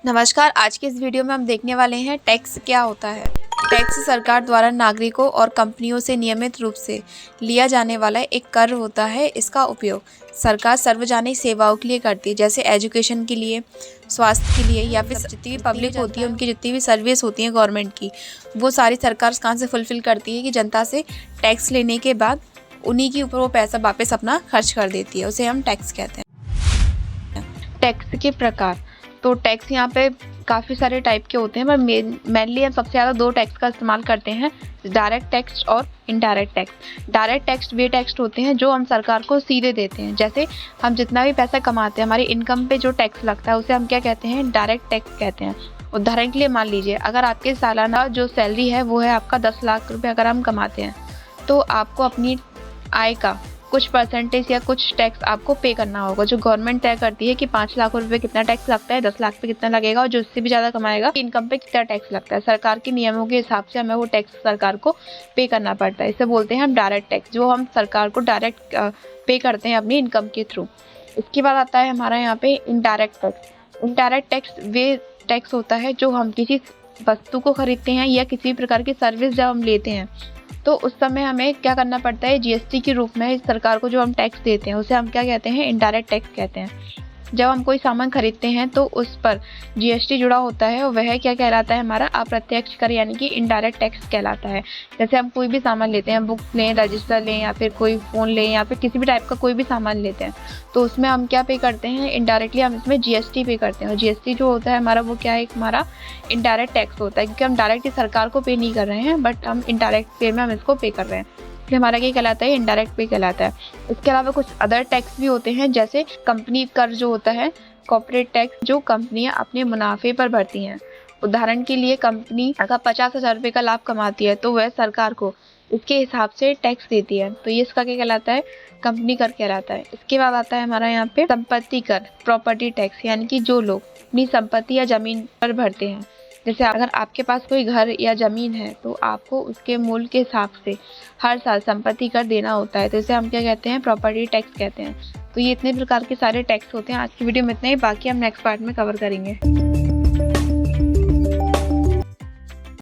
नमस्कार। आज के इस वीडियो में हम देखने वाले हैं टैक्स क्या होता है। टैक्स सरकार द्वारा नागरिकों और कंपनियों से नियमित रूप से लिया जाने वाला एक कर होता है। इसका उपयोग सरकार सार्वजनिक सेवाओं के लिए करती है, जैसे एजुकेशन के लिए, स्वास्थ्य के लिए, या फिर जितनी भी पब्लिक होती है उनकी जितनी भी सर्विस होती है गवर्नमेंट की, वो सारी सरकार कहाँ से फुलफिल करती है कि जनता से टैक्स लेने के बाद उन्हीं के ऊपर वो पैसा वापस अपना खर्च कर देती है। उसे हम टैक्स कहते हैं। टैक्स के प्रकार, तो टैक्स यहाँ पे काफ़ी सारे टाइप के होते हैं, पर मेनली हम सबसे ज़्यादा दो टैक्स का इस्तेमाल करते हैं, डायरेक्ट टैक्स और इनडायरेक्ट टैक्स। डायरेक्ट टैक्स वे टैक्स होते हैं जो हम सरकार को सीधे देते हैं। जैसे हम जितना भी पैसा कमाते हैं, हमारी इनकम पे जो टैक्स लगता है उसे हम क्या कहते हैं, डायरेक्ट टैक्स कहते हैं। उदाहरण के लिए मान लीजिए, अगर आपके सालाना जो सैलरी है वो है आपका 10 लाख रुपये अगर हम कमाते हैं, तो आपको अपनी आय का कुछ परसेंटेज या कुछ टैक्स आपको पे करना होगा, जो गवर्नमेंट तय करती है कि 5 लाख रुपए कितना टैक्स लगता है, 10 लाख पे कितना लगेगा, और जो इससे भी ज़्यादा कमाएगा इनकम पे कितना टैक्स लगता है। सरकार के नियमों के हिसाब से हमें वो टैक्स सरकार को पे करना पड़ता है। इसे बोलते हैं हम डायरेक्ट टैक्स, जो हम सरकार को डायरेक्ट पे करते हैं अपनी इनकम के थ्रू। इसके बाद आता है हमारा यहाँ पे इनडायरेक्ट टैक्स। इनडायरेक्ट टैक्स वे टैक्स होता है जो हम किसी वस्तु को खरीदते हैं या किसी प्रकार की सर्विस जब हम लेते हैं, तो उस समय हमें क्या करना पड़ता है, जीएसटी के रूप में सरकार को जो हम टैक्स देते हैं उसे हम क्या कहते हैं, इनडायरेक्ट टैक्स कहते हैं। जब हम कोई सामान खरीदते हैं तो उस पर जीएसटी जुड़ा होता है, और वह क्या कहलाता है, हमारा अप्रत्यक्ष कर यानी कि इनडायरेक्ट टैक्स कहलाता है। जैसे हम कोई भी सामान लेते हैं, बुक्स लें, रजिस्टर लें, या फिर कोई फ़ोन लें, या फिर किसी भी टाइप का कोई भी सामान लेते हैं, तो उसमें हम क्या पे करते हैं, इनडायरेक्टली हम इसमें जीएसटी पे करते हैं। और जीएसटी जो होता है हमारा, वो क्या है, हमारा इनडायरेक्ट टैक्स होता है, क्योंकि हम डायरेक्टली सरकार को पे नहीं कर रहे हैं, बट हम इनडायरेक्ट वे में हम इसको पे कर रहे हैं। हमारा क्या कहलाता है, इनडायरेक्ट पे कहलाता है। इसके अलावा कुछ अदर टैक्स भी होते हैं, जैसे कंपनी कर जो होता है, कॉर्पोरेट टैक्स, जो कंपनियां अपने मुनाफे पर भरती हैं। उदाहरण के लिए, कंपनी अगर 50,000 रुपये का लाभ कमाती है तो वह सरकार को इसके हिसाब से टैक्स देती है, तो ये इसका क्या कहलाता है, कंपनी कर कहलाता है। इसके बाद आता है हमारा यहाँ पे संपत्ति कर, प्रॉपर्टी टैक्स, यानी कि जो लोग अपनी संपत्ति या जमीन पर भरते हैं। जैसे अगर आपके पास कोई घर या ज़मीन है तो आपको उसके मूल्य के हिसाब से हर साल संपत्ति कर देना होता है, तो इसे हम क्या कहते हैं, प्रॉपर्टी टैक्स कहते हैं। तो ये इतने प्रकार के सारे टैक्स होते हैं। आज की वीडियो में इतना ही, बाकी हम नेक्स्ट पार्ट में कवर करेंगे।